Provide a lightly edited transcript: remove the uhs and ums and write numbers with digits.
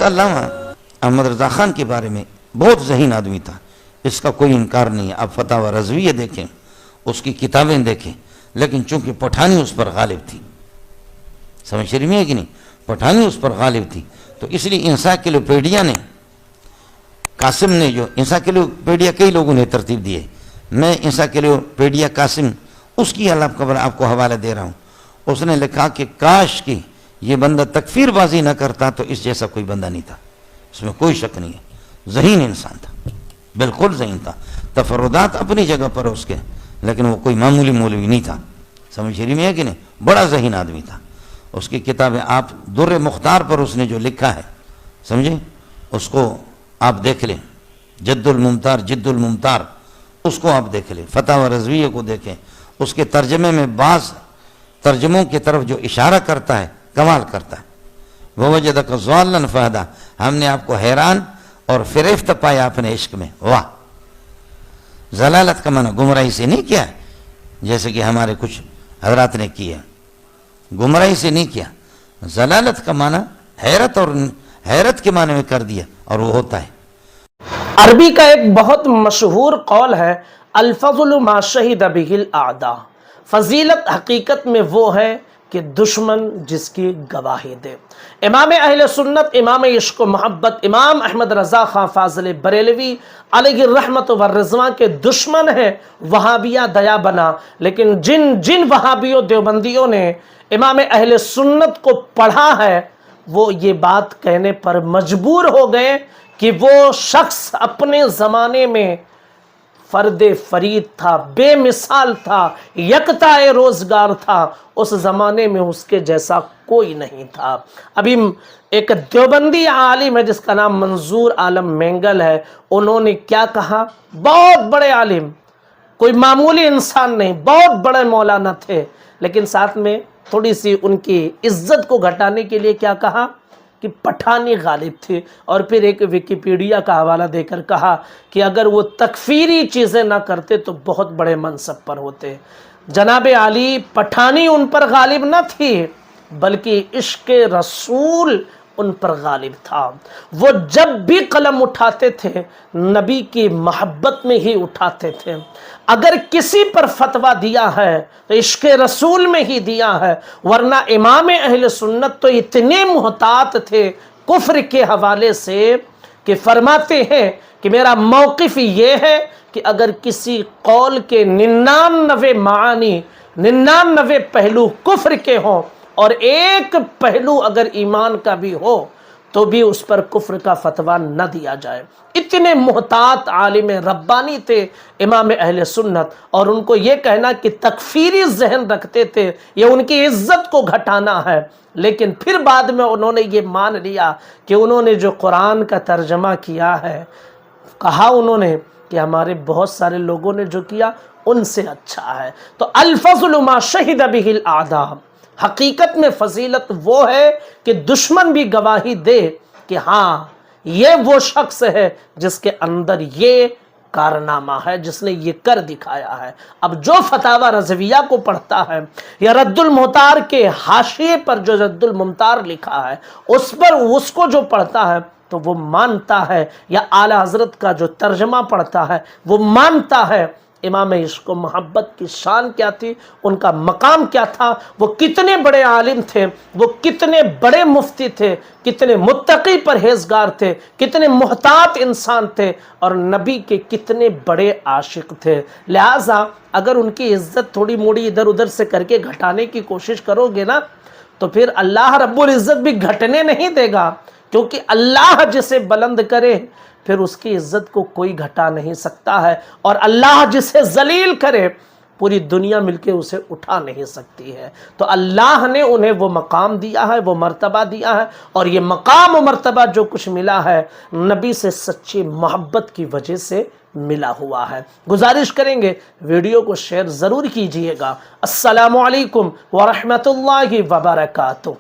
علامہ احمد رضا خان کے بارے میں بہت ذہین آدمی تھا، اس کا کوئی انکار نہیں ہے. آپ فتاوی رضویہ دیکھیں، اس کی کتابیں دیکھیں، لیکن چونکہ پٹھانی اس پر غالب تھی، سمجھ رہی ہے کہ نہیں، پٹھانی اس پر غالب تھی، تو اس لیے انسائکلوپیڈیا نے، قاسم نے جو انسائکلوپیڈیا کئی لوگوں نے ترتیب دیے، میں انسائکلوپیڈیا قاسم اس کی آپ کو حوالہ دے رہا ہوں. اس نے لکھا کہ کاش کہ یہ بندہ تکفیر بازی نہ کرتا تو اس جیسا کوئی بندہ نہیں تھا، اس میں کوئی شک نہیں ہے. ذہین انسان تھا، بالکل ذہین تھا، تفردات اپنی جگہ پر اس کے، لیکن وہ کوئی معمولی مولوی نہیں تھا. سمجھ رہی ہے کہ نہیں، بڑا ذہین آدمی تھا. اس کی کتابیں آپ در مختار پر اس نے جو لکھا ہے، سمجھے، اس کو آپ دیکھ لیں، جد الممتار اس کو آپ دیکھ لیں، فتاوی رضویہ کو دیکھیں. اس کے ترجمے میں بعض ترجموں کی طرف جو اشارہ کرتا ہے کمال کرتا ہے. وَوَجَدَكَ ضَالًّا فَهَدَىٰ، ہم نے آپ کو حیران اور فریفت پایا اپنے عشق میں. واہ، ضلالت کا معنی گمراہی سے نہیں کیا جیسے کہ ہمارے کچھ حضرات نے کیا، گمراہی سے نہیں کیا، ضلالت کا معنی حیرت، اور حیرت کے معنی میں کر دیا، اور وہ ہوتا ہے. عربی کا ایک بہت مشہور قول ہے، الفضل ما شہد بہ الاعداء، فضیلت حقیقت میں وہ ہے کہ دشمن جس کی گواہی دے. امام اہل سنت، امام عشق و محبت، امام احمد رضا خان فاضل بریلوی علیہ الرحمت والرضوان کے دشمن ہیں وہابیہ دیا بنا. لیکن جن وہابیوں دیوبندیوں نے امام اہل سنت کو پڑھا ہے، وہ یہ بات کہنے پر مجبور ہو گئے کہ وہ شخص اپنے زمانے میں فرد فرید تھا، بے مثال تھا، یکتا روزگار تھا، اس زمانے میں اس کے جیسا کوئی نہیں تھا. ابھی ایک دیوبندی عالم ہے جس کا نام منظور عالم مینگل ہے، انہوں نے کیا کہا، بہت بڑے عالم، کوئی معمولی انسان نہیں، بہت بڑے مولانا تھے، لیکن ساتھ میں تھوڑی سی ان کی عزت کو گھٹانے کے لیے کیا کہا کہ پٹھانی غالب تھی. اور پھر ایک ویکیپیڈیا کا حوالہ دے کر کہا کہ اگر وہ تکفیری چیزیں نہ کرتے تو بہت بڑے منصب پر ہوتے. جناب علی، پٹھانی ان پر غالب نہ تھی بلکہ عشق رسول ان پر غالب تھا. وہ جب بھی قلم اٹھاتے تھے نبی کی محبت میں ہی اٹھاتے تھے. اگر کسی پر فتویٰ دیا ہے تو عشق رسول میں ہی دیا ہے، ورنہ امام اہل سنت تو اتنے محتاط تھے کفر کے حوالے سے کہ فرماتے ہیں کہ میرا موقف یہ ہے کہ اگر کسی قول کے 99 معانی، 99 پہلو کفر کے ہوں اور ایک پہلو اگر ایمان کا بھی ہو تو بھی اس پر کفر کا فتویٰ نہ دیا جائے. اتنے محتاط عالم ربانی تھے امام اہل سنت، اور ان کو یہ کہنا کہ تکفیری ذہن رکھتے تھے یہ ان کی عزت کو گھٹانا ہے. لیکن پھر بعد میں انہوں نے یہ مان لیا کہ انہوں نے جو قرآن کا ترجمہ کیا ہے، کہا انہوں نے کہ ہمارے بہت سارے لوگوں نے جو کیا ان سے اچھا ہے. تو الفضل ما شہد بہ الاعداء، حقیقت میں فضیلت وہ ہے کہ دشمن بھی گواہی دے کہ ہاں یہ وہ شخص ہے جس کے اندر یہ کارنامہ ہے، جس نے یہ کر دکھایا ہے. اب جو فتاوی رضویہ کو پڑھتا ہے یا رد المختار کے حاشیے پر جو رد الممتار لکھا ہے اس کو جو پڑھتا ہے تو وہ مانتا ہے، یا اعلی حضرت کا جو ترجمہ پڑھتا ہے وہ مانتا ہے امام عشق و محبت کی شان کیا تھی، ان کا مقام کیا تھا، وہ کتنے بڑے عالم تھے، وہ کتنے بڑے مفتی تھے، کتنے متقی پرہیزگار تھے، کتنے محتاط انسان تھے، اور نبی کے کتنے بڑے عاشق تھے. لہٰذا اگر ان کی عزت تھوڑی موڑی ادھر ادھر سے کر کے گھٹانے کی کوشش کرو گے نا تو پھر اللہ رب العزت بھی گھٹنے نہیں دے گا، کیونکہ اللہ جسے بلند کرے پھر اس کی عزت کو کوئی گھٹا نہیں سکتا ہے، اور اللہ جسے ذلیل کرے پوری دنیا مل کے اسے اٹھا نہیں سکتی ہے. تو اللہ نے انہیں وہ مقام دیا ہے، وہ مرتبہ دیا ہے، اور یہ مقام و مرتبہ جو کچھ ملا ہے نبی سے سچی محبت کی وجہ سے ملا ہوا ہے. گزارش کریں گے ویڈیو کو شیئر ضرور کیجئے گا. السلام علیکم ورحمۃ اللہ وبرکاتہ.